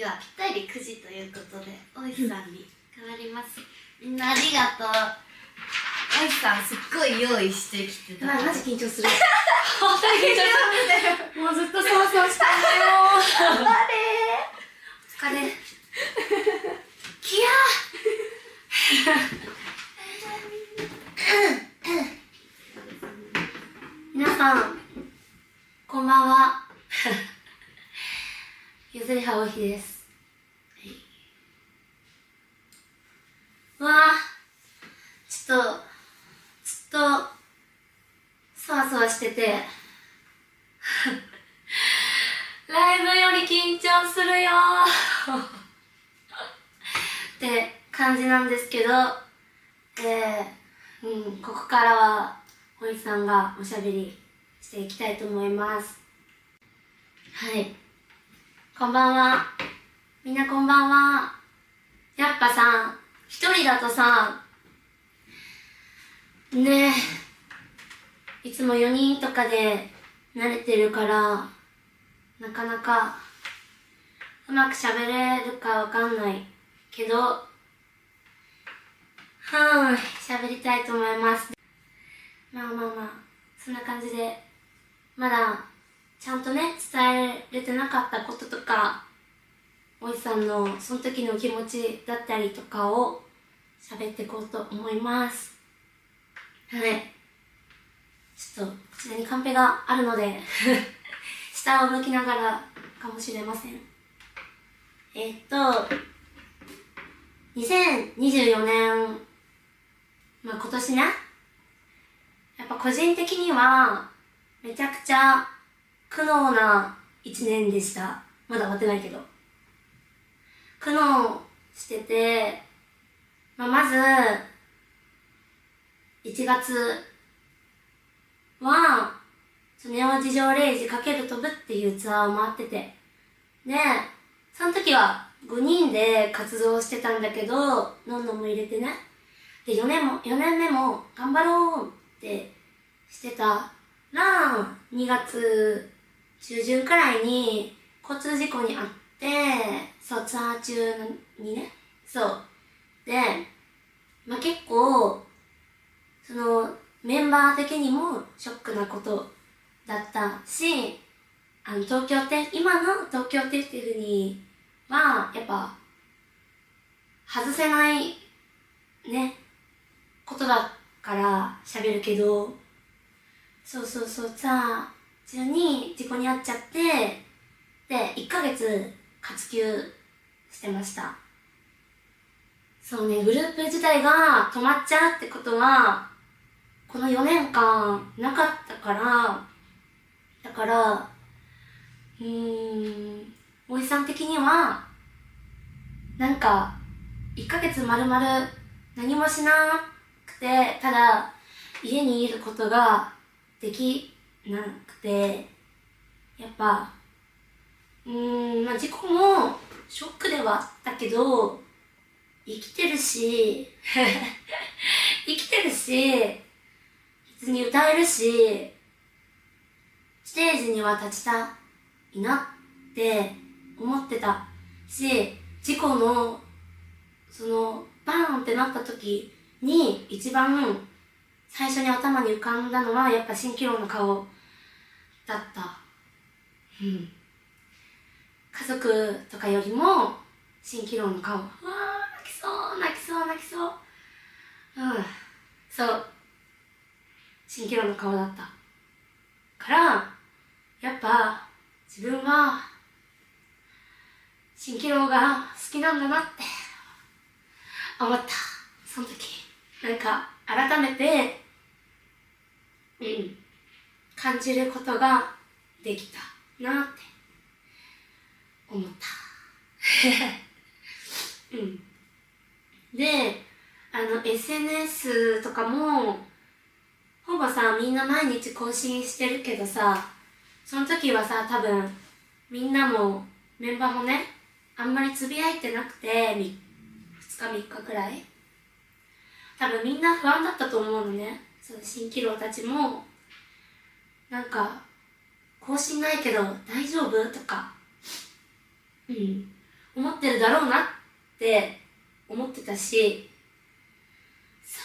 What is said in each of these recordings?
ではぴったり9時ということで大石さんに変わります。みんなありがとう。大石さんすっごい用意してきてた。マジ緊張する。本当に緊張する。もうずっとそわそわしてるよ。お疲れ。きや皆さんこんばんは。ゆずりはおひです。わあ、ちょっとずっとそわそわしててライブより緊張するよって感じなんですけど、ここからはおいさんがおしゃべりしていきたいと思います。はい、こんばんは。みんなこんばんは。やっぱさ、一人だとさ、ねえ、いつも4人とかで慣れてるから、なかなかうまく喋れるかわかんないけど、喋りたいと思います。まあ、そんな感じで、まだちゃんとね、伝えれてなかったこととか、おいさんのその時の気持ちだったりとかを喋っていこうと思います。はい。ちょっと、こちらにカンペがあるので、下を向きながらかもしれません。2024年、今年ね、やっぱ個人的には、めちゃくちゃ苦悩な一年でした。まだ終わってないけど。苦悩してて、まず、1月は、ネオ地上0時かける飛ぶっていうツアーを回ってて。で、その時は5人で活動してたんだけど、のんのんも入れてね。で、4年目も頑張ろうってしてたら、2月中旬くらいに交通事故に遭って、そう、ツアー中にね。そう。で、結構、メンバー的にもショックなことだったし、東京って、今の東京ってっていうふうには、やっぱ、外せない、ね、ことだから喋るけど、ツアー中に事故に遭っちゃって、で、1ヶ月活休してました。そうね、グループ自体が止まっちゃうってことは、この4年間なかったから、だから、おじさん的には、なんか、1ヶ月丸々何もしなくて、ただ、家にいることができなくて、やっぱ、事故もショックではあったけど、生きてるし、普通に歌えるし、ステージには立ちたいなって思ってたし、事故の、バーンってなった時に一番最初に頭に浮かんだのはやっぱ蜃気楼の顔だった。家族とかよりも蜃気楼の顔。うわー、泣きそう。そう。蜃気楼の顔だった。から、やっぱ自分は蜃気楼が好きなんだなって思った。その時。なんか改めて、感じることができたなって思った。で、SNS とかも、ほぼさ、みんな毎日更新してるけどさ、その時はさ、多分、みんなも、メンバーもね、あんまりつぶやいてなくて、2日3日くらい。多分みんな不安だったと思うのね。その蜃気楼たちも、なんか、更新ないけど大丈夫とか、思ってるだろうなって思ってたし、そ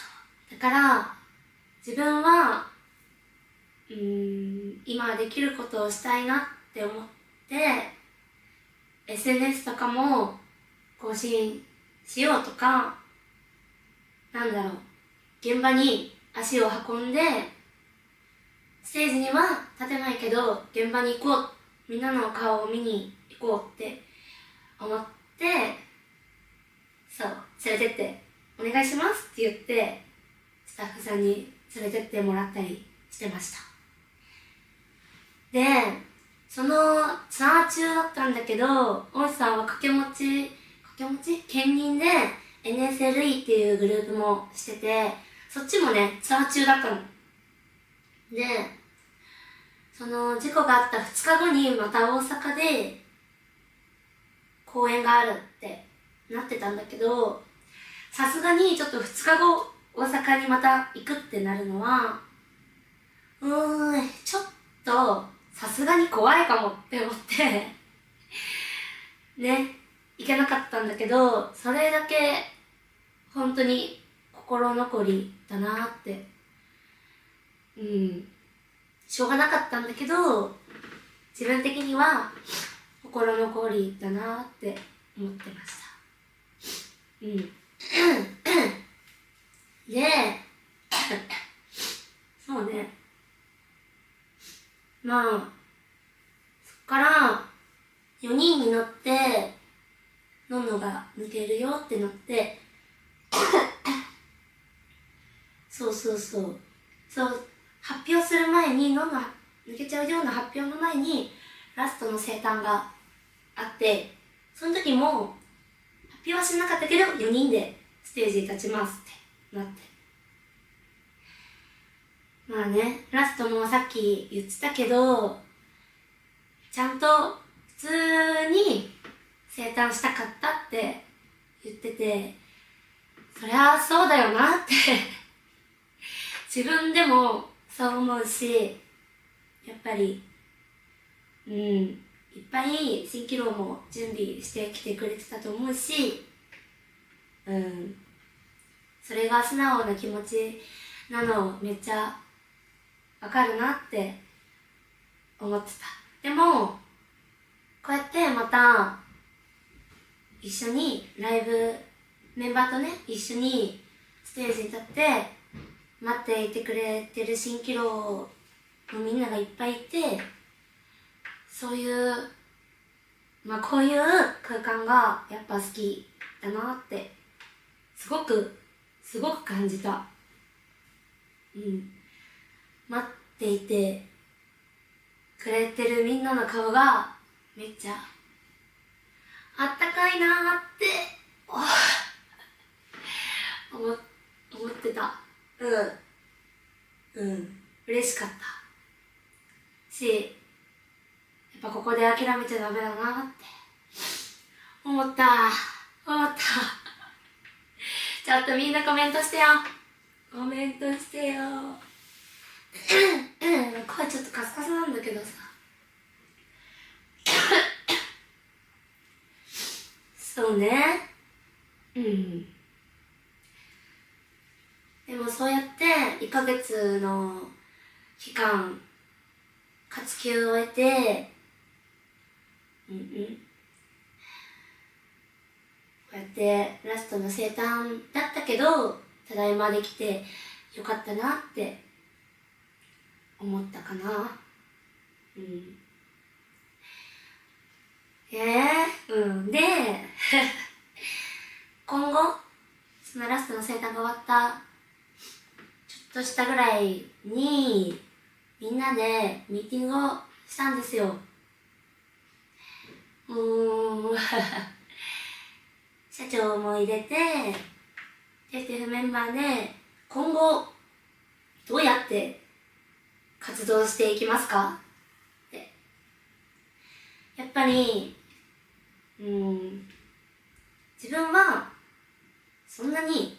うだから自分は今できることをしたいなって思って SNS とかも更新しようとか、現場に足を運んでステージには立てないけど現場に行こう、みんなの顔を見に行こうって思って、そう連れてってお願いしますって言ってスタッフさんに連れてってもらったりしてました。で、そのツアー中だったんだけど、大石さんは掛け持ち兼任で NSLE っていうグループもしてて、そっちもねツアー中だったので、その事故があった2日後にまた大阪で公演があるってなってたんだけど、さすがにちょっと2日後大阪にまた行くってなるのはちょっとさすがに怖いかもって思ってね、行けなかったんだけど、それだけ本当に心残りだなって、しょうがなかったんだけど自分的には心残りだなって思ってました。でそうね、まあそっから4人になってのんのが抜けるよってなってそう発表する前にのんの抜けちゃうような発表の前にラストの生誕があって、その時も発表はしなかったけど4人でステージに立ちますってなって、まあね、ラストもさっき言ってたけどちゃんと普通に生誕したかったって言ってて、そりゃそうだよなって自分でもそう思うし、やっぱりいっぱい蜃気楼も準備してきてくれてたと思うし、それが素直な気持ちなのめっちゃわかるなって思ってた。でもこうやってまた一緒にライブメンバーとね一緒にステージに立って待っていてくれてる蜃気楼のみんながいっぱいいて、そういうこういう空間がやっぱ好きだなってすごく感じた。待っていてくれてるみんなの顔がめっちゃあったかいなーって思ってた。嬉しかったし、やっぱここで諦めちゃダメだなって思ったちょっとみんなコメントしてよ声ちょっとカスカスなんだけどさそうね、でもそうやって1ヶ月の期間活休を終えてこうやってラストの生誕だったけどただいまできてよかったなって思ったかな。で今後そのラストの生誕が終わったちょっとしたぐらいにみんなでミーティングをしたんですよ。社長も入れてTFFメンバーで今後どうやって活動していきますかって。やっぱり自分はそんなに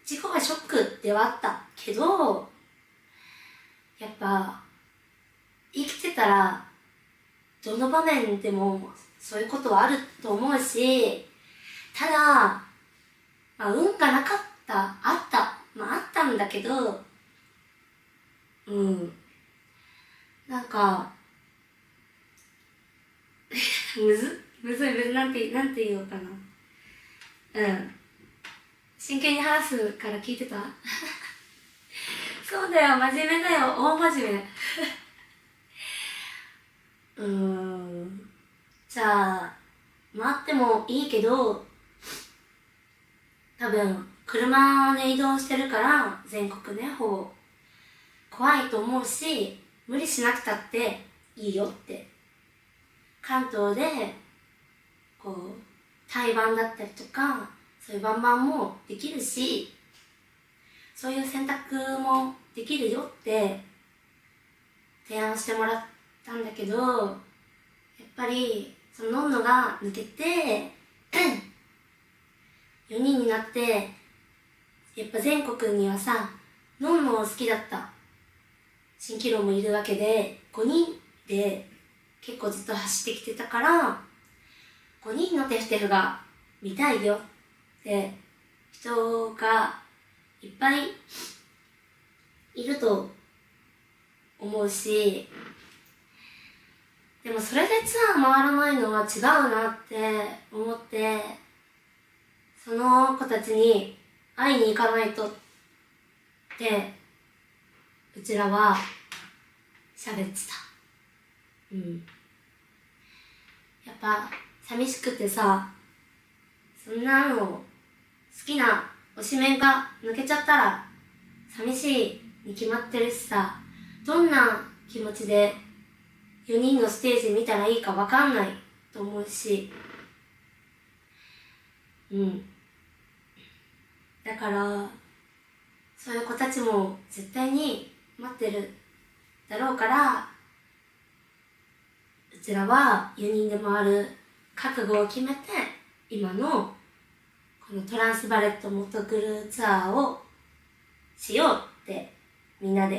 事故がショックではあったけど、やっぱ生きてたらどの場面でもそういうことはあると思うし、ただ、運がなかった、あった、あったんだけど、なんか、むずい、なんて言おうかな。真剣に話すから聞いてたそうだよ、真面目だよ、大真面目。じゃあ、回ってもいいけど、多分、車で移動してるから、全国ね、ほぼ。怖いと思うし、無理しなくたっていいよって。関東で、対バンだったりとか、そういうバンバンもできるし、そういう選択もできるよって提案してもらったんだけど、やっぱりそののんのが抜けて4人になって、やっぱ全国にはさ、のんのを好きだった蜃気楼もいるわけで、5人で結構ずっと走ってきてたから、5人のテフテフが見たいよって人がいっぱいいると思うし、でもそれでツアー回らないのは違うなって思って、その子たちに会いに行かないとってうちらは喋ってた。やっぱ寂しくてさ、そんなの好きな推しメンが抜けちゃったら寂しいに決まってるしさ、どんな気持ちで4人のステージ見たらいいか分かんないと思うし、だからそういう子たちも絶対に待ってるだろうから、うちらは4人で回る覚悟を決めて、今のこのトランスバレットモトクルツアーをしようってみんなで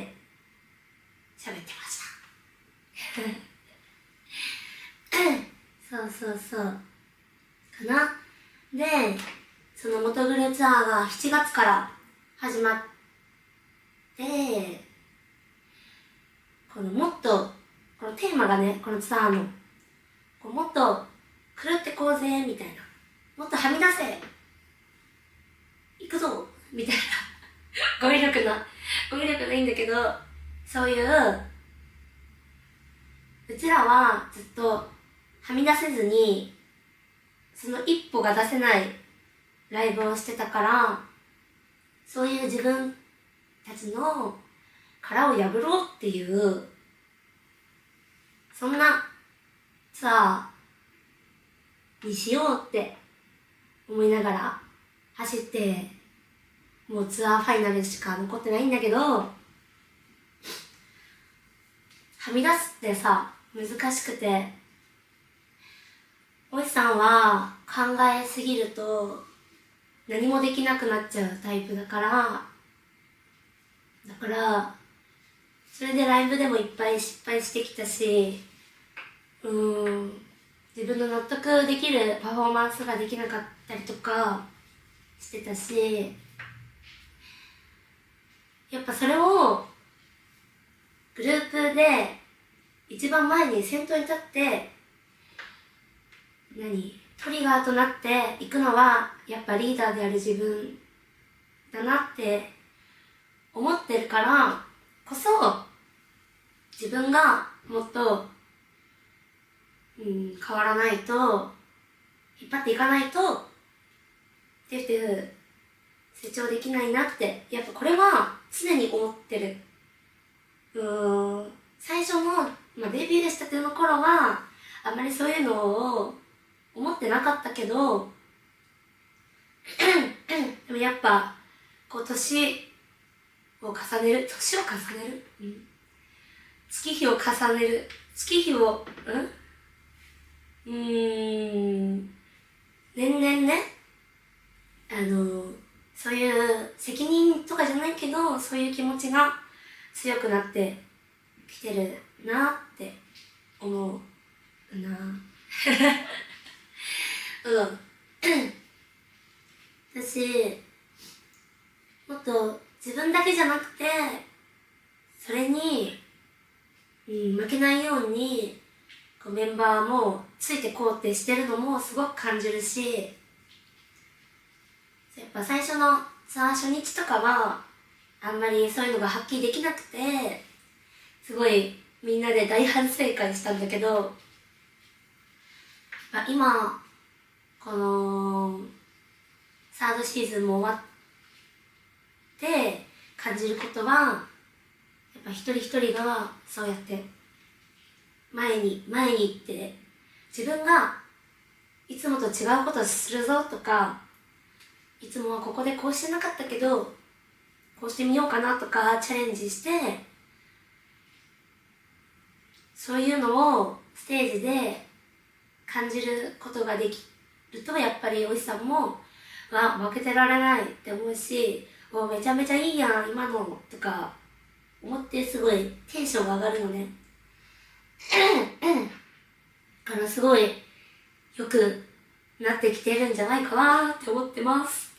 喋ってましたそうかな。で、そのモトクルツアーが7月から始まって、このテーマがね、このツアーのもっと狂ってこうぜみたいな、もっとはみ出せ行くぞみたいな語彙力ないんだけど、そういううちらはずっとはみ出せずに、その一歩が出せないライブをしてたから、そういう自分たちの殻を破ろうっていう、そんなツアーにしようって思いながら走って、もうツアーファイナルしか残ってないんだけど、はみ出すってさ、難しくて、おじさんは考えすぎると何もできなくなっちゃうタイプだから、それでライブでもいっぱい失敗してきたし、自分の納得できるパフォーマンスができなかったりとかしてたし、やっぱそれをグループで一番前に先頭に立ってトリガーとなっていくのはやっぱリーダーである自分だなって思ってるからこそ、自分がもっと、変わらないと、引っ張っていかないとっていう成長できないなって、やっぱこれは常に思ってる。最初の、デビューしたての頃はあまりそういうのを思ってなかったけどでもやっぱ年を重ねる、月日を重ねる、年々ね、そういう責任とかじゃないけど、そういう気持ちが強くなってきてるなって思うなうん私もっと自分だけじゃなくてそれに、負けないようにこうメンバーもついてこうってしてるのもすごく感じるし、やっぱ最初のさ初日とかはあんまりそういうのが発揮できなくてすごいみんなで大反省会したんだけど、今このサードシーズンも終わって感じることはやっぱ一人一人がそうやって前に行って自分がいつもと違うことをするぞとか、いつもはここでこうしてなかったけどこうしてみようかなとかチャレンジしてそういうのをステージで感じることができるとやっぱりおじさんも負けてられないって思うし、めちゃめちゃいいやん今のとか思ってすごいテンションが上がるのね。だからすごいよくなってきてるんじゃないかなって思ってます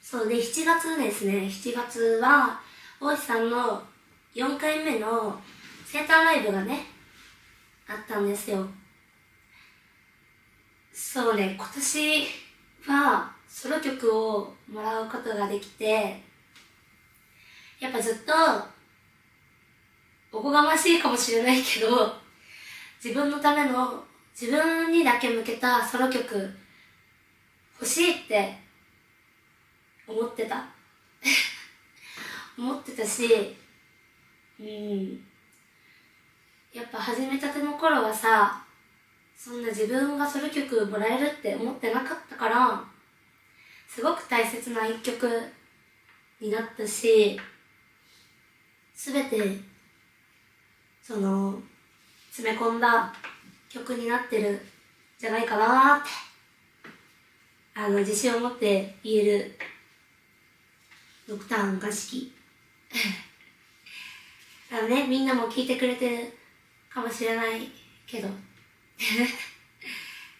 そうで7月ですね。7月は大石さんの4回目の生誕ライブがねあったんですよ。そうね、今年はソロ曲をもらうことができて、やっぱずっとおこがましいかもしれないけど自分のための自分にだけ向けたソロ曲欲しいって思ってたし、やっぱ始めたての頃はさ、そんな自分がソロ曲もらえるって思ってなかったからすごく大切な一曲になったし、全てその詰め込んだ曲になってるんじゃないかなって自信を持って言えるドクターが好きみんなも聞いてくれてるかもしれないけど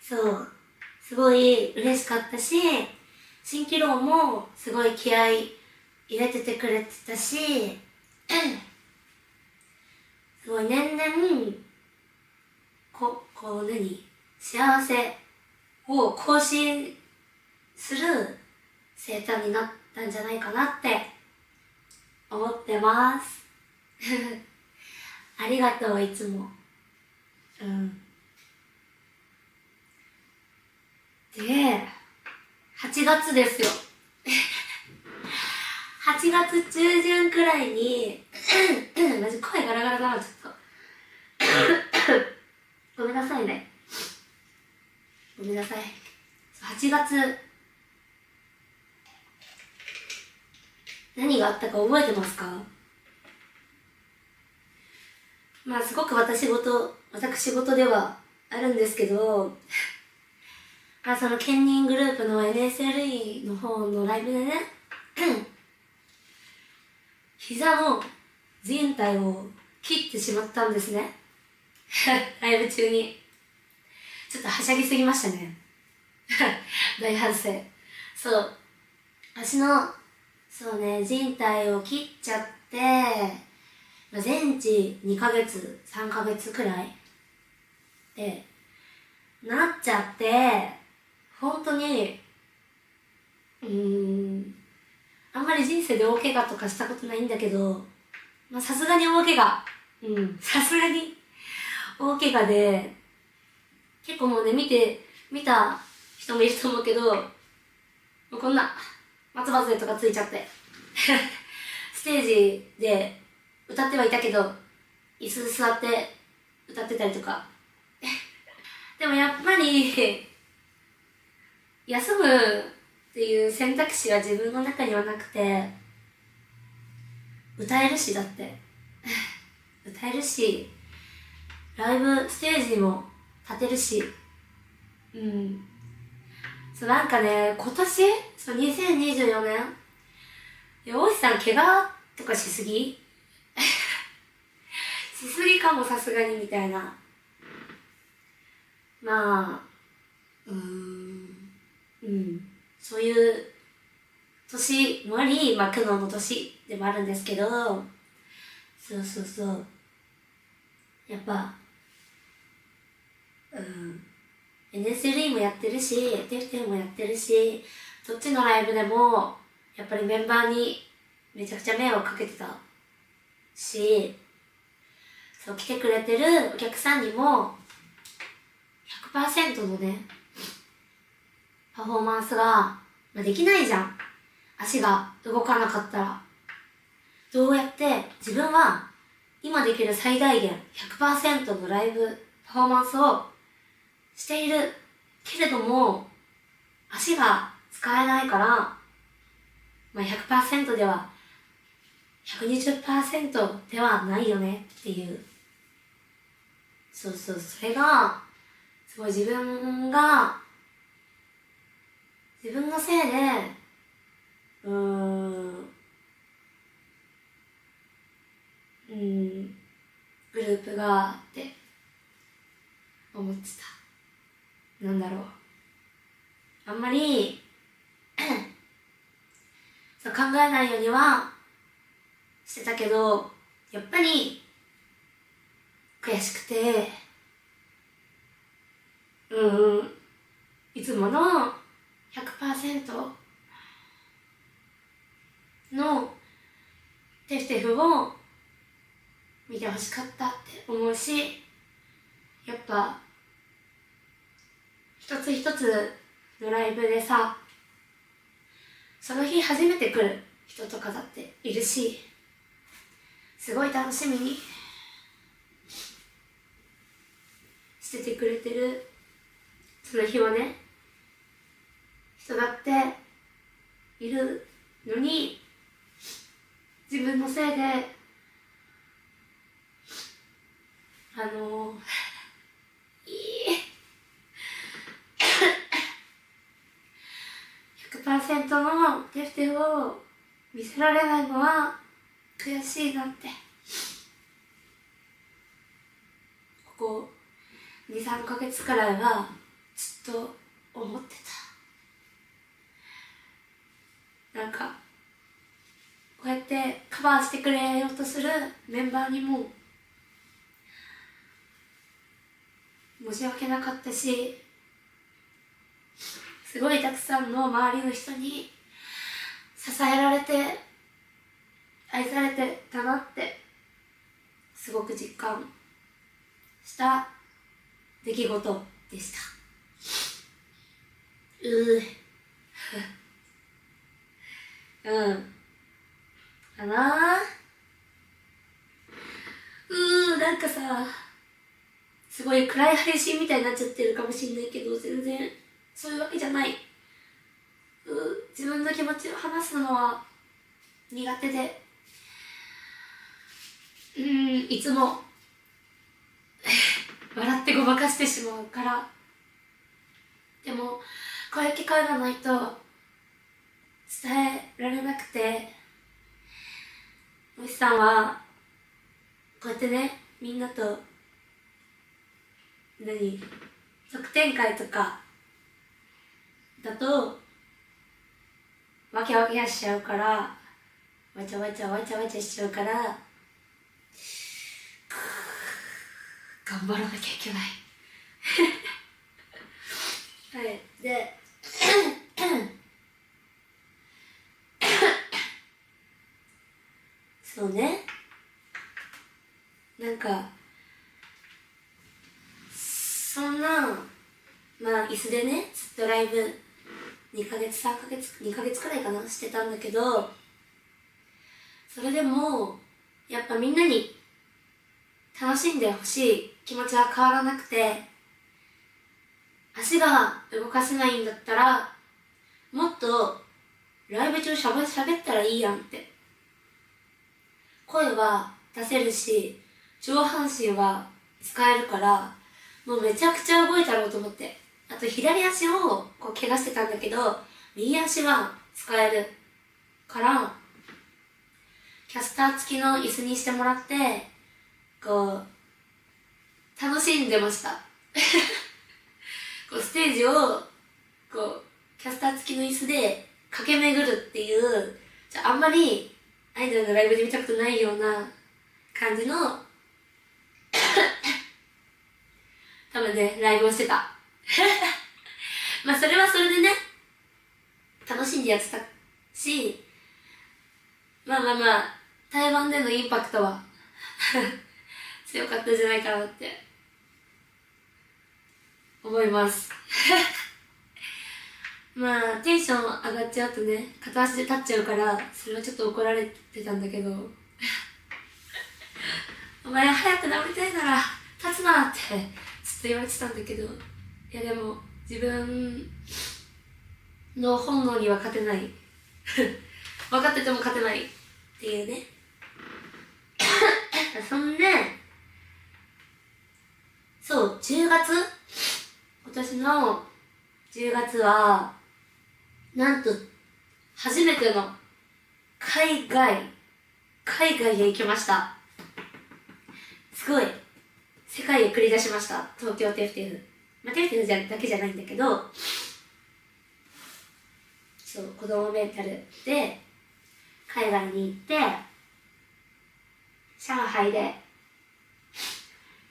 そうすごい嬉しかったし、蜃気楼もすごい気合い入れててくれてたしすごい年々幸せを更新する生誕になったんじゃないかなって思ってますありがとういつも。で8月ですよ8月中旬くらいにマジ声ガラガラだなちょっとごめんなさいね。8月何があったか覚えてますか？すごく私事ではあるんですけどその兼任グループの NSLE の方のライブでね膝の靭帯を切ってしまったんですねライブ中にちょっとはしゃぎすぎましたね大反省。そう足の靭帯を切っちゃって全治2ヶ月3ヶ月くらいでなっちゃって、本当にあんまり人生で大怪我とかしたことないんだけどさすがに大怪我さすがに大怪我で結構もうね見た人もいると思うけどもうこんな松葉杖とかついちゃってステージで歌ってはいたけど椅子座って歌ってたりとかでもやっぱり休むっていう選択肢は自分の中にはなくて、歌えるしだって歌えるしライブステージにも立てるしなんかね今年2024年大石さん怪我とかしすぎしすぎかもさすがにみたいな。まあそういう年もあり、まあ苦悩の年でもあるんですけど、そうやっぱNS3 もやってるし、テフテフもやってるし、どっちのライブでもやっぱりメンバーにめちゃくちゃ迷惑かけてたし、そう来てくれてるお客さんにも 100% のねパフォーマンスが、まあ、できないじゃん。足が動かなかったら。どうやって自分は今できる最大限 100% のライブパフォーマンスをしているけれども、足が使えないから、まあ、100% では 120% ではないよねっていう。それがすごい自分のせいでグループがって思ってた。なんだろう、あんまりそう考えないようにはしてたけど、やっぱり悔しくて、いつもの 100% のテフテフを見てほしかったって思うし、やっぱ一つ一つのライブでさ、その日初めて来る人とかだっているし、すごい楽しみにしててくれてるその日をね、人だっているのに、自分のせいで100% のテフテフを見せられないのは悔しいなって、ここ 2,3 ヶ月くらいはずっと思ってた。なんかこうやってカバーしてくれようとするメンバーにも申し訳なかったし、すごいたくさんの周りの人に支えられて愛されてたなってすごく実感した出来事でした。かななんかさ、すごい暗い配信みたいになっちゃってるかもしんないけど、全然そういうわけじゃない。自分の気持ちを話すのは苦手で、いつも笑ってごまかしてしまうから。でもこういう機会がないと伝えられなくて、もしさんはこうやってね、みんなと特典会とかだとわきゃわきゃしちゃうから、わちゃわちゃしちゃうから、頑張らなきゃいけないはいでそうね、なんかそんな、まあ椅子でねずっとライブ2ヶ月くらいかなしてたんだけど、それでもやっぱみんなに楽しんでほしい気持ちは変わらなくて、足が動かせないんだったらもっとライブ中喋ったらいいやんって。声は出せるし上半身は使えるから、もうめちゃくちゃ動いたろうと思って。あと左足をこう怪我してたんだけど、右足は使えるからキャスター付きの椅子にしてもらって、こう楽しんでましたこうステージをこうキャスター付きの椅子で駆け巡るっていう、あんまりアイドルのライブで見たことないような感じの多分ね、ライブをしてたまあそれはそれでね、楽しんでやってたし、まあ台湾でのインパクトは強かったんじゃないかなって思いますまあテンション上がっちゃうとね、片足で立っちゃうから、それはちょっと怒られてたんだけどお前早く治りたいなら立つなってずっと言われてたんだけど、いやでも自分の本能には勝てない分かってても勝てないっていうねそんで、そう、10月、今年の10月はなんと初めての海外へ行きました。すごい世界へ繰り出しました。東京テフテフ、まあ、テフテフだけじゃないんだけど、そう、子供メンタルで海外に行って上海で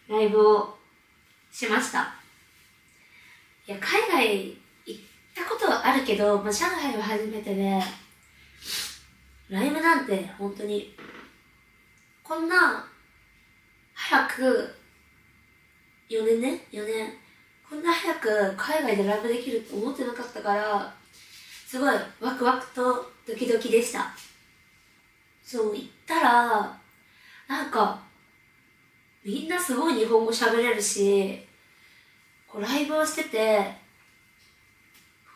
ライブをしました。いや、海外行ったことはあるけど、まあ、上海は初めてで、ライブなんて本当にこんな早く4年こんな早く海外でライブできると思ってなかったから、すごいワクワクとドキドキでした。そう、行ったらなんかみんなすごい日本語喋れるし、こうライブをしてて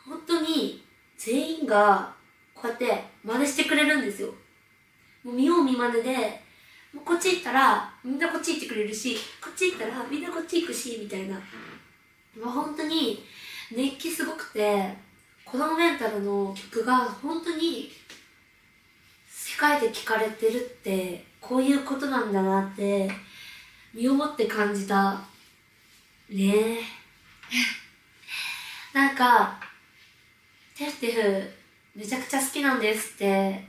本当に全員がこうやって真似してくれるんですよ。もう見よう見まねで、もうこっち行ったらみんなこっち行ってくれるし、こっち行ったらみんなこっち行くしみたいな、もう本当に熱気すごくて、子供メンタルの曲が本当に世界で聴かれてるってこういうことなんだなって身をもって感じたねなんかテフテフめちゃくちゃ好きなんですって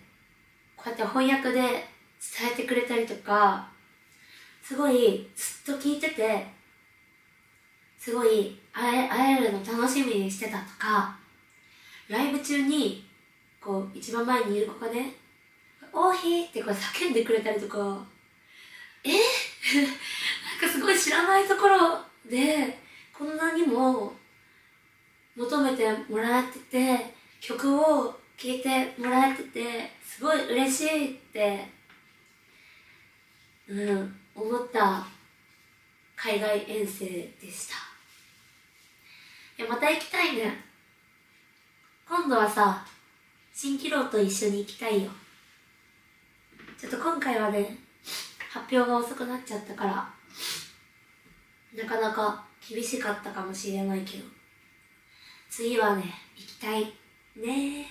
こうやって翻訳で伝えてくれたりとか、すごいずっと聞いてて、すごい会えるの楽しみにしてたとか、ライブ中にこう一番前にいる子がね、オーヒーってこう叫んでくれたりとか、なんかすごい知らないところでこんなにも求めてもらえてて、曲を聴いてもらえてて、すごい嬉しいって、思った海外遠征でした。いや、また行きたいね。今度はさ、蜃気楼と一緒に行きたいよ。ちょっと今回はね、発表が遅くなっちゃったからなかなか厳しかったかもしれないけど、次はね、行きたいね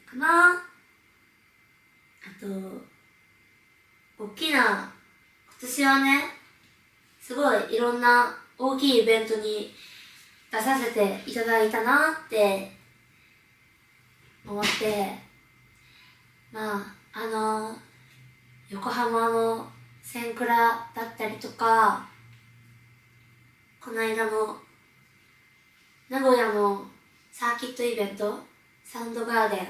かな。あと大きな、今年はね、すごいいろんな大きいイベントに出させていただいたなって思って、まあ横浜のセンクラだったりとか、この間の名古屋のサーキットイベントサウンドガーデ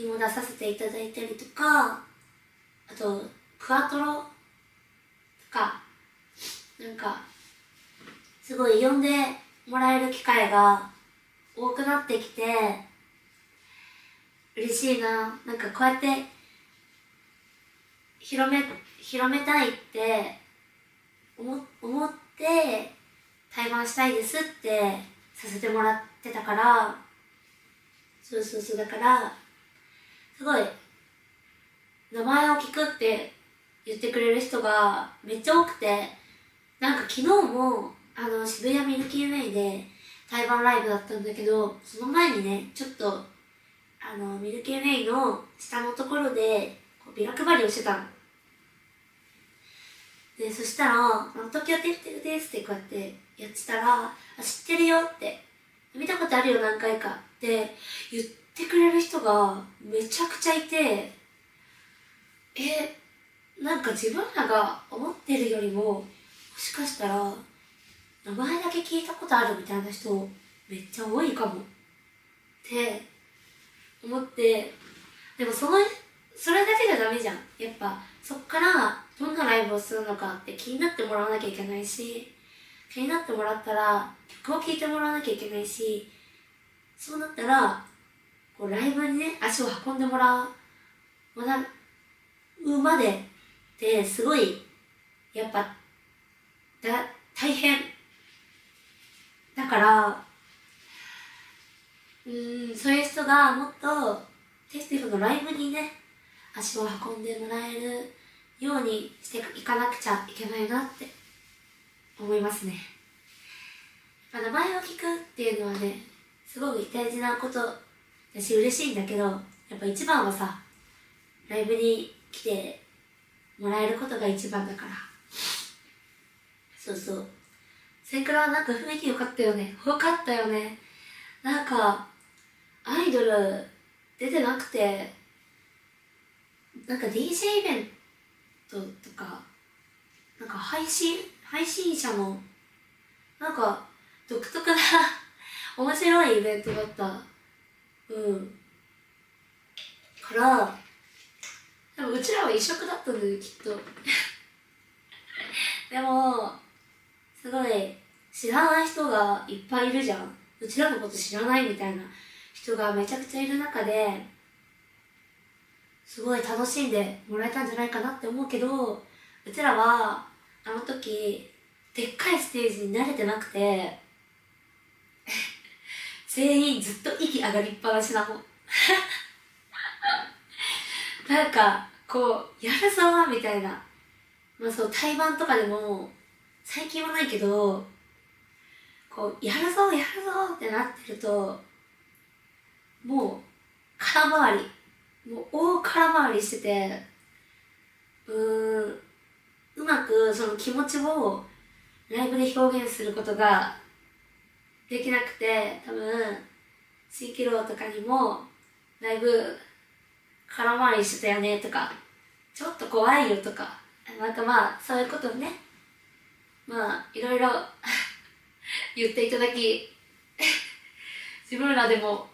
ンにも出させていただいたりとか、あとクアトロとか、なんかすごい呼んでもらえる機会が多くなってきて嬉しいな。なんかこうやって広めたいって思って対バンしたいですってさせてもらってたから、そうだからすごい名前を聞くって言ってくれる人がめっちゃ多くて、なんか昨日も渋谷ミルキーウェイで対バンライブだったんだけど、その前にねちょっとミルキーウェイの下のところでこうビラ配りをしてたの。で、そしたら、東京てってるですってこうやってやってたら、あ、知ってるよって、見たことあるよ何回かって言ってくれる人がめちゃくちゃいて、なんか自分らが思ってるよりも、もしかしたら、名前だけ聞いたことあるみたいな人めっちゃ多いかもって思って、でもそれだけじゃダメじゃん。やっぱそっからどんなライブをするのかって気になってもらわなきゃいけないし、気になってもらったら曲を聴いてもらわなきゃいけないし、そうなったらこうライブにね足を運んでもらうまでってすごいやっぱ大変だから、そういう人がもっとテスティフのライブにね足を運んでもらえるようにしていかなくちゃいけないなって思いますね。名前を聞くっていうのはねすごい大事なことだし嬉しいんだけど、やっぱ一番はさ、ライブに来てもらえることが一番だから。そうそう、センクロはなんか雰囲気良かったよね。良かったよね。なんかアイドル出てなくて、なんか DJ イベントとか、なんか配信者のなんか独特な面白いイベントだった。から多分うちらは一緒だったんだよきっとでもすごい知らない人がいっぱいいるじゃん。うちらのこと知らないみたいな人がめちゃくちゃいる中ですごい楽しんでもらえたんじゃないかなって思うけど、うちらはあの時でっかいステージに慣れてなくて全員ずっと息上がりっぱなしなのなんかこうやるぞみたいな、そう対バンとかでも最近はないけど、こうやるぞってなってるともう空回り、もう大空回りしてて、うまくその気持ちをライブで表現することができなくて、多分シーキロとかにもライブ空回りしてたよねとか、ちょっと怖いよとか、なんかそういうことをねいろいろ言っていただき自分らでも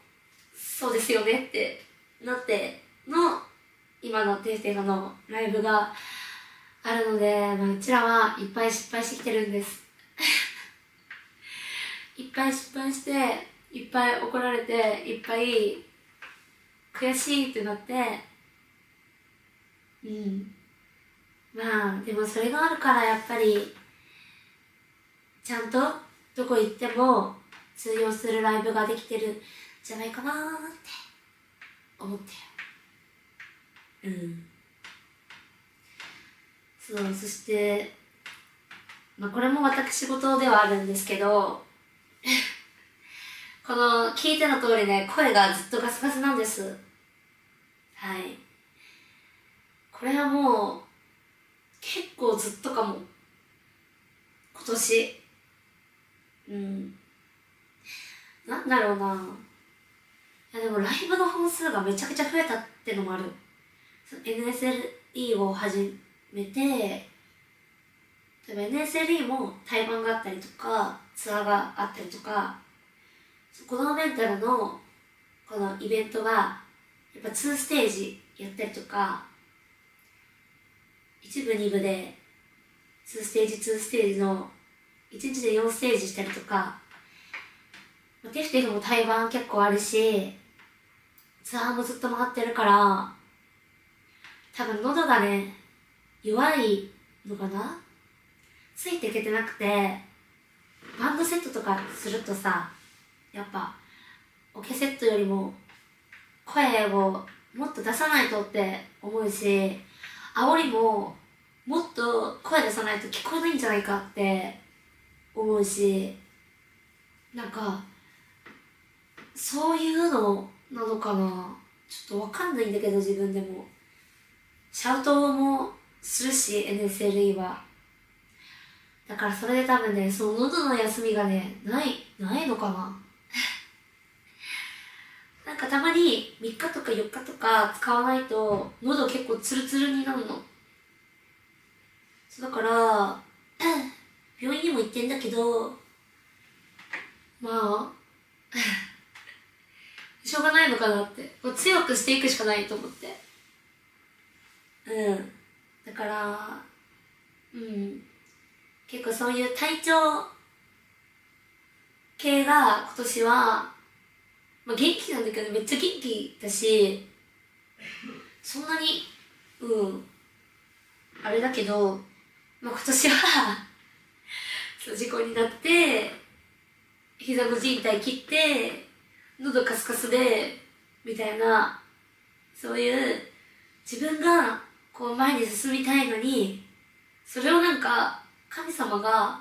そうですよねってなっての今のテイテイのライブがあるので、うちらはいっぱい失敗してきてるんですいっぱい失敗していっぱい怒られていっぱい悔しいってなって、でもそれがあるからやっぱりちゃんとどこ行っても通用するライブができてるんじゃないかなーって思ってる。そう、そしてこれも私事ではあるんですけどこの聞いての通りね、声がずっとガスガスなんです。はい、これはもう結構ずっとかも、今年なんだろうな。いやでもライブの本数がめちゃくちゃ増えたってのもある。NSLE を始めて、例えば NSLE も対バンがあったりとかツアーがあったりとか、このメンタルのこのイベントがやっぱ2ステージやったりとか、1部2部で2ステージの1日で4ステージしたりとか、テフテフも対バン結構あるし、ツアーもずっと回ってるから、多分喉がね弱いのかな、ついていけてなくて、バンドセットとかするとさ、やっぱオケセットよりも声をもっと出さないとって思うし、煽りももっと声出さないと聞こえないんじゃないかって思うし、なんかそういうのなのかな、ちょっとわかんないんだけど自分でもシャウトもするし NSLE は。だからそれで多分ね、その喉の休みがね、ないのかな。なんかたまに3日とか4日とか使わないと喉結構ツルツルになるの。だから病院にも行ってんだけど、まあしょうがないのかなって、もう強くしていくしかないと思って。だから結構そういう体調系が今年は、まあ、元気なんだけどめっちゃ元気だし、そんなにあれだけど、まあ、今年はそう事故になって膝の靭帯切って喉カスカスでみたいな、そういう自分がこう前に進みたいのに、それをなんか神様が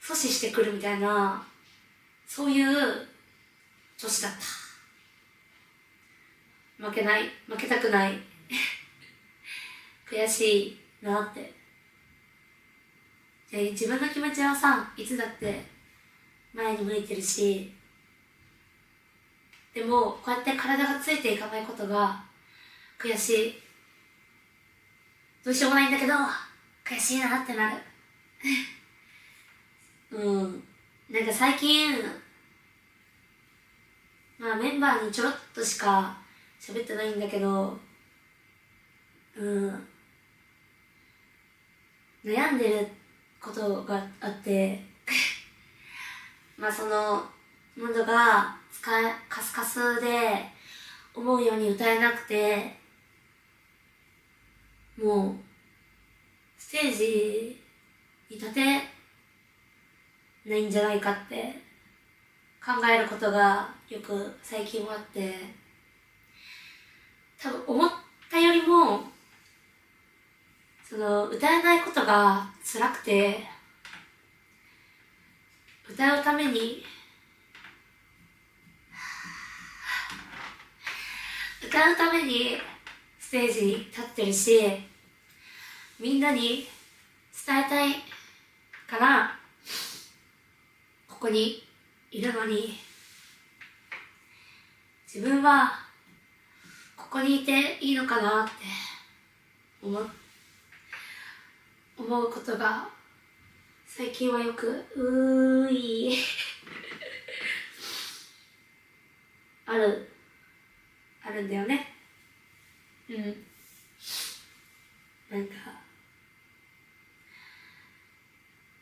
阻止してくるみたいな、そういう年だった。負けたくない悔しいなって。自分の気持ちはさ、いつだって前に向いてるし、でもこうやって体がついていかないことが悔しい。どうしようもないんだけど悔しいなってなるなんか最近まあメンバーにちょろっとしか喋ってないんだけど、悩んでることがあってまあその喉がカスカスで思うように歌えなくて、もうステージに立てないんじゃないかって考えることがよく最近はあって、多分思ったよりもその歌えないことが辛くて、歌うためにステージに立ってるし、みんなに伝えたいからここにいるのに、自分はここにいていいのかなって思うことが最近はよくあるんだよね。なんか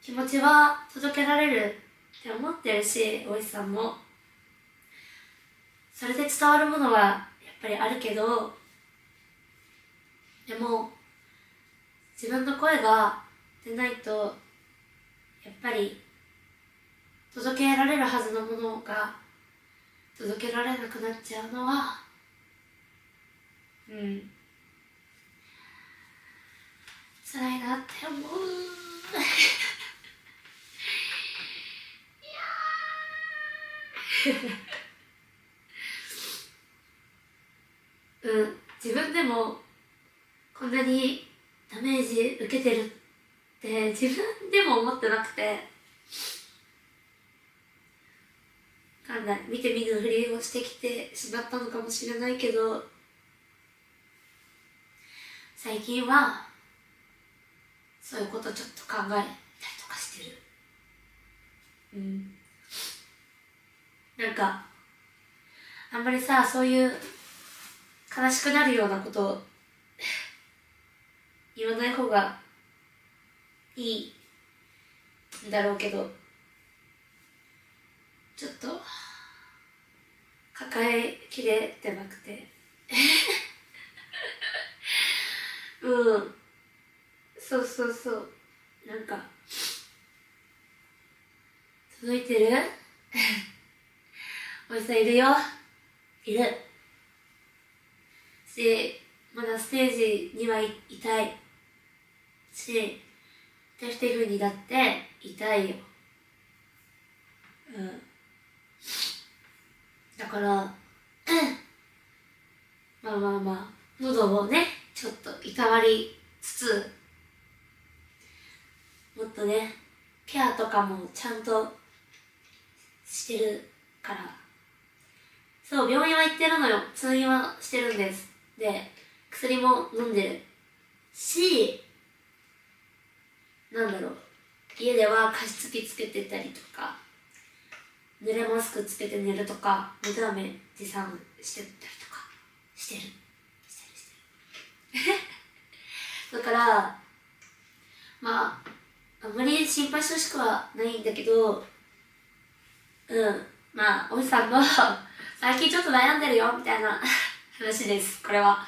気持ちは届けられるって思ってるし、おいさんもそれで伝わるものはやっぱりあるけど、でも自分の声が出ないとやっぱり届けられるはずのものが届けられなくなっちゃうのは辛いなって思う自分でもこんなにダメージ受けてるって自分でも思ってなくて、わかんない、見て見ぬふりをしてきてしまったのかもしれないけど、最近はそういうことちょっと考えたりとかしてる。なんかあんまりさ、そういう悲しくなるようなことを言わない方がいいんだろうけど、ちょっと抱えきれてなくてそうなんか届いてるおじさんいるよ、いるし、まだステージにはいたいし、テフテフにだっていたいよ。だからまあ喉をね、ちちょっといたわりつつ、もっとねケアとかもちゃんとしてるから。そう、病院は行ってるのよ。通院はしてるんです。で、薬も飲んでるし、なんだろう、家では加湿器つけてたりとか、濡れマスクつけて寝るとか、のど飴持参してたりとかしてるだからまああんまり心配してほしくはないんだけど、まあおじさんの最近ちょっと悩んでるよみたいな話です、これは。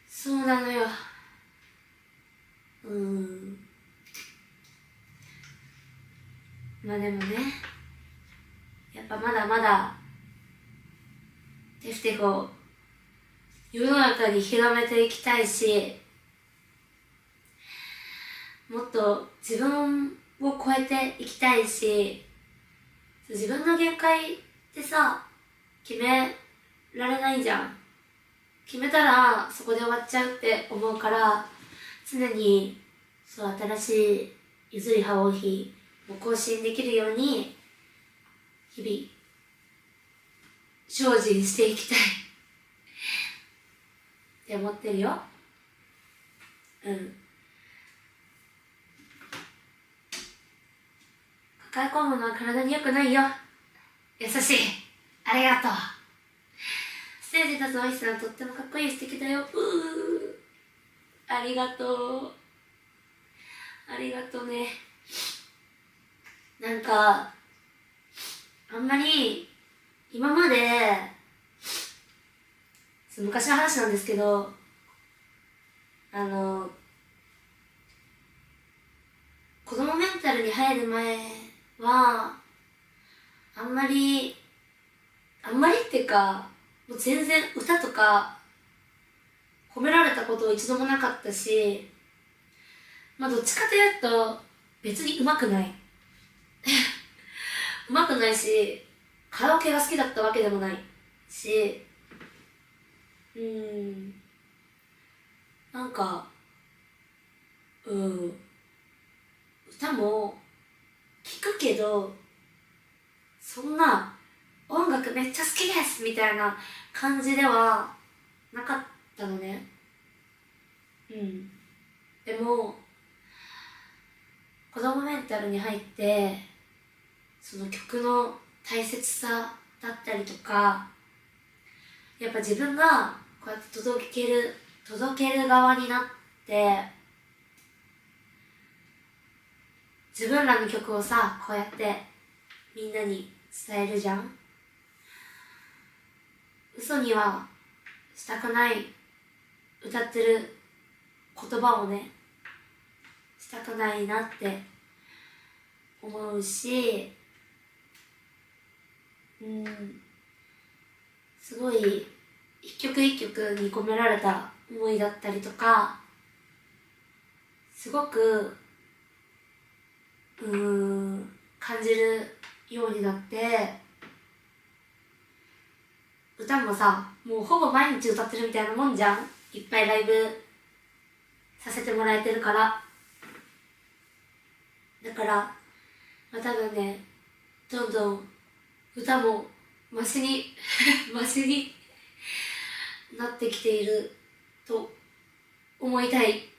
そうなのよ。まあでもね、やっぱまだまだテフテコ世の中に広めていきたいし、もっと自分を超えていきたいし、自分の限界ってさ、決められないじゃん。決めたらそこで終わっちゃうって思うから、常にそう新しい譲り葉王妃を更新できるように日々精進していきたいって思ってるよ。抱え込むのは体に良くないよ。優しい、ありがとう。ステージ立つおいしさんとってもかっこいい、素敵だよ。ありがとう、ありがとうね。なんかあんまり今まで、昔の話なんですけど、子供メンタルに入る前はあんまりっていうか、もう全然歌とか褒められたこと一度もなかったし、まあどっちかというと別に上手くない上手くないし、カラオケが好きだったわけでもないし、なんか歌も聴くけど、そんな音楽めっちゃ好きですみたいな感じではなかったのね。でも子供メンタルに入って、その曲の大切さだったりとか、やっぱ自分がこうやって届ける側になって、自分らの曲をさ、こうやってみんなに伝えるじゃん。嘘にはしたくない、歌ってる言葉をね、したくないなって思うし、すごい一曲一曲に込められた思いだったりとか、すごく感じるようになって、歌もさ、もうほぼ毎日歌ってるみたいなもんじゃん。いっぱいライブさせてもらえてるから。だからまあ多分ね、どんどん歌もマシにマシになってきていると思いたい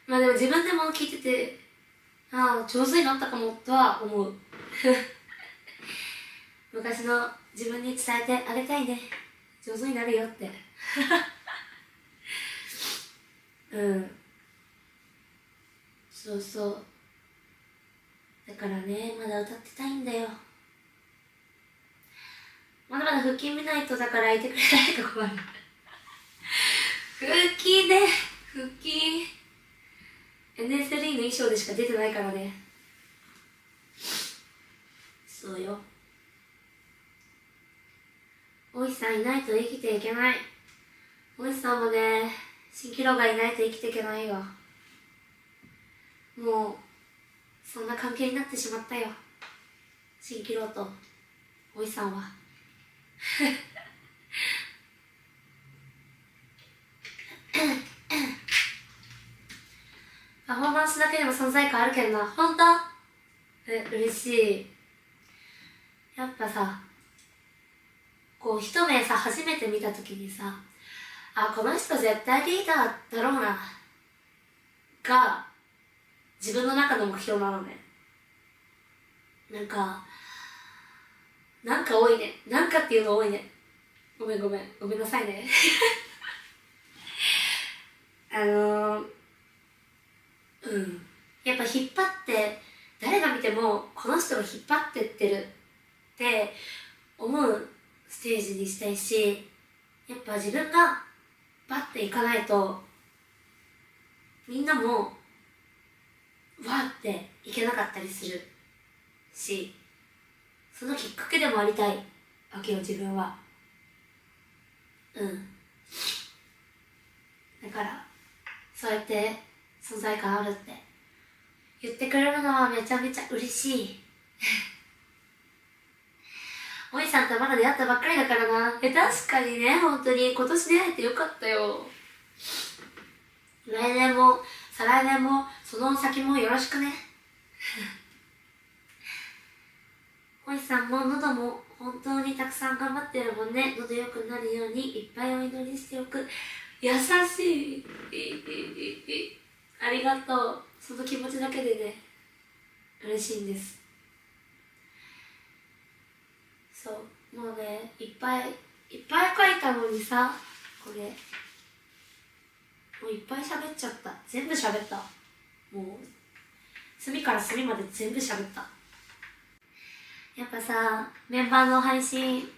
まあでも自分でも聞いてて、ああ上手になったかもとは思う昔の自分に伝えてあげたいね。上手になるよってそうそう。だからね、まだ歌ってたいんだよ。まだまだ腹筋見ないと、だからいてくれないと困る腹筋NS3 の衣装でしか出てないからね。そうよ。おいさんいないと生きていけない。おいさんもね、蜃気楼がいないと生きていけないよ。もうそんな関係になってしまったよ、蜃気楼とおいさんはパフォーマンスだけでも存在感あるけどな。ほんと？嬉しい。やっぱさ、こう一目さ、初めて見た時にさ、あ、この人絶対リーダーだろうなが自分の中の目標なのね。なんか多いね。なんかっていうの多いね。ごめんなさいねやっぱ引っ張って誰が見てもこの人が引っ張ってってるって思うステージにしたいし、やっぱ自分がバッていかないとみんなもわーっていけなかったりするし、そのきっかけでもありたいわけよ、自分は。だからそうやって存在感あるって言ってくれるのはめちゃめちゃ嬉しいおいさんとまだ出会ったばっかりだからな。確かにね、本当に今年出会えてよかったよ。来年も再来年もその先もよろしくねおいさんも喉も本当にたくさん頑張ってるもんね。喉良くなるようにいっぱいお祈りしておく。優しいありがとう。その気持ちだけでね、嬉しいんです。そう、もうね、いっぱい書いたのにさ、これもういっぱい喋っちゃった。全部喋った。もう隅から隅まで全部喋った。やっぱさ、メンバーの配信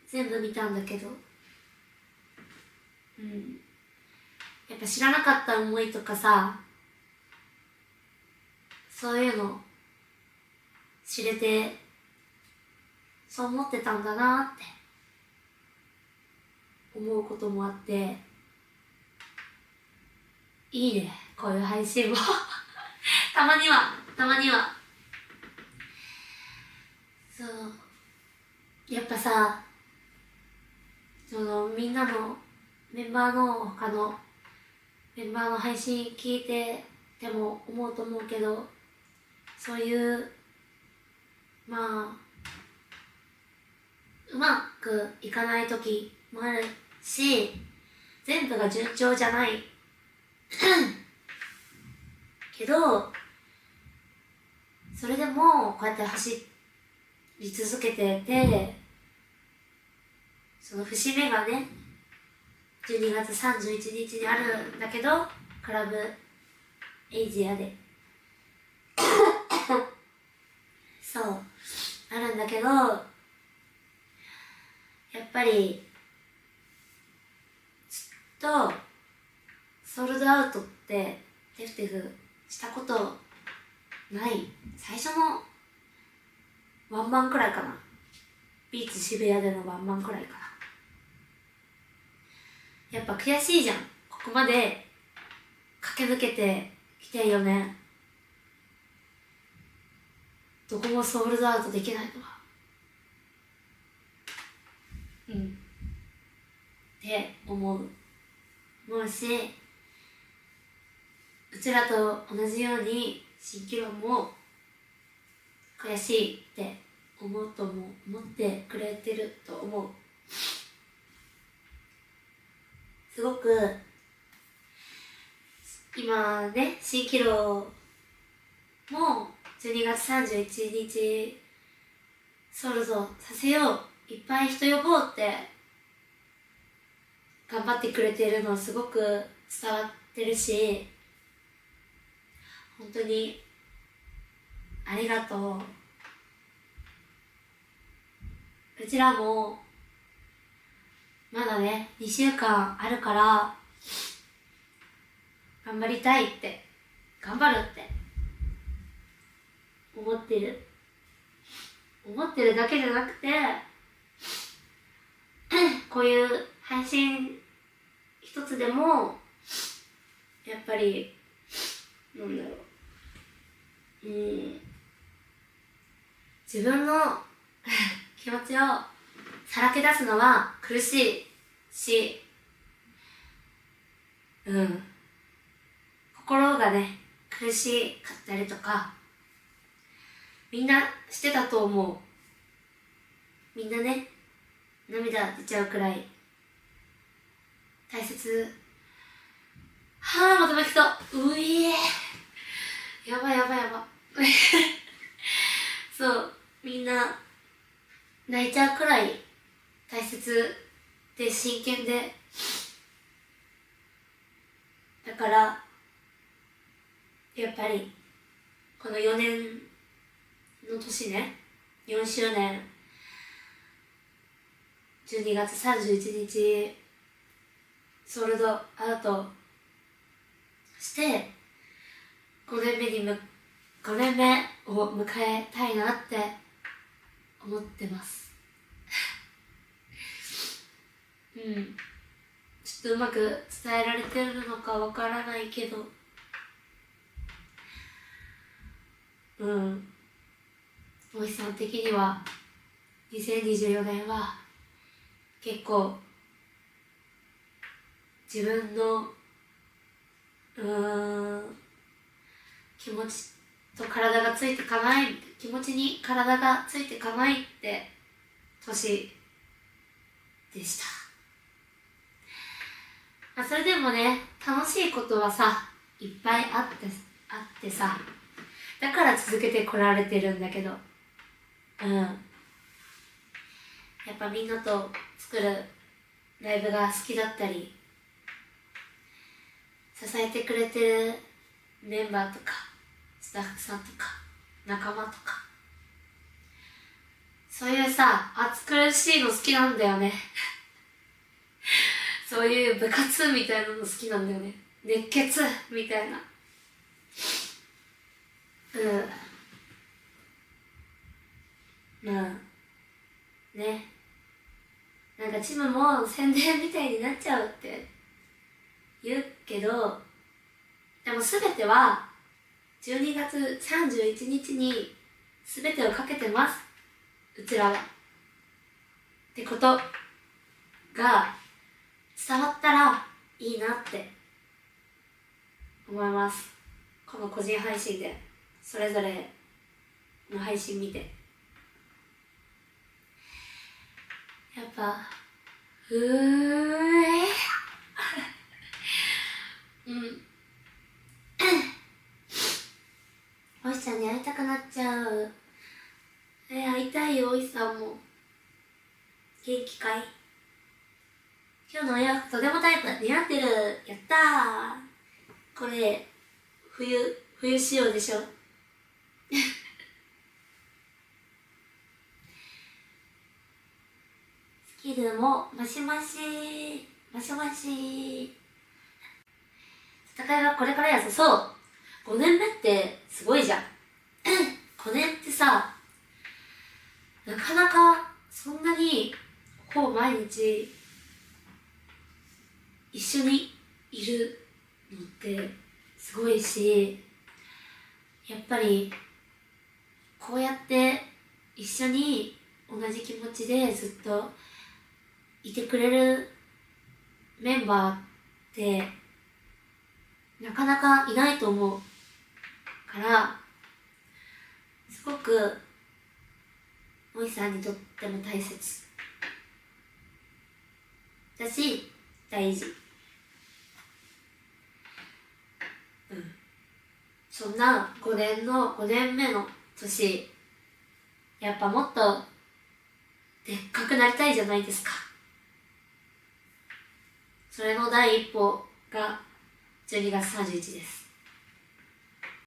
全部見たんだけど、やっぱ知らなかった思いとかさ、そういうの知れて、そう思ってたんだなって思うこともあって、いいね、こういう配信もたまにはそう、やっぱさ、そのみんなのメンバーの他のメンバーの配信聞いてでも思うと思うけど、そういうまあうまくいかない時もあるし、全部が順調じゃないけど、それでもこうやって走り続けてて、その節目がね12月31日にあるんだけど、クラブエイジアでそうあるんだけど、やっぱりずっとソールドアウトってテフテフしたことない。最初のワンマンくらいかな。ビーチ渋谷でのワンマンくらいかな。やっぱ悔しいじゃん。ここまで駆け抜けてきてんよね。どこもソールドアウトできないのは。って思うし、うちらと同じように蜃気楼も悔しいって思ってくれてると思う。すごく今ね、蜃気楼も12月31日ソールドさせよう、いっぱい人呼ぼうって頑張ってくれてるのすごく伝わってるし、本当にありがとう。うちらもまだね2週間あるから頑張りたいって、頑張るって思ってるだけじゃなくてこういう配信一つでもやっぱりなんだろう、自分の気持ちをさらけ出すのは苦しいし、心がね、苦しかったりとか、みんなしてたと思う。みんなね、涙出ちゃうくらい大切。また泣きそう。ういえ。やば。そう、みんな泣いちゃうくらい大切で真剣で、だからやっぱりこの4年の年ね、4周年、12月31日ソールドアウトして5年目を迎えたいなって思ってます。ちょっとうまく伝えられてるのかわからないけど、おじさん的には2024年は結構自分の気持ちと体がついてかない、気持ちに体がついてかないって年でした。それでもね、楽しいことはさ、いっぱいあってさ、だから続けてこられてるんだけど、やっぱみんなと作るライブが好きだったり、支えてくれてるメンバーとかスタッフさんとか仲間とか、そういうさ、暑苦しいの好きなんだよねそういう部活みたいなの好きなんだよね。熱血みたいな。ね、なんかチームも宣伝みたいになっちゃうって言うけど、でも全ては12月31日に全てをかけてます、うちらは。ってことが伝わったらいいなって思います。この個人配信でそれぞれの配信見て、やっぱおいさんに会いたくなっちゃう。会いたいよ、おいさんも。元気かい？今日のお洋服とてもタイプ似合ってる。やったー。これ冬仕様でしょスキルもマシマシ戦いはこれからやぞ。そう、5年目ってすごいじゃん5年ってさ、なかなかそんなにほぼ毎日一緒にいるのってすごいし、やっぱりこうやって一緒に同じ気持ちでずっといてくれるメンバーってなかなかいないと思うから、すごくおいさんにとっても大切だし大事。そんな5年目の年、やっぱもっとでっかくなりたいじゃないですか。それの第一歩が12月31日です。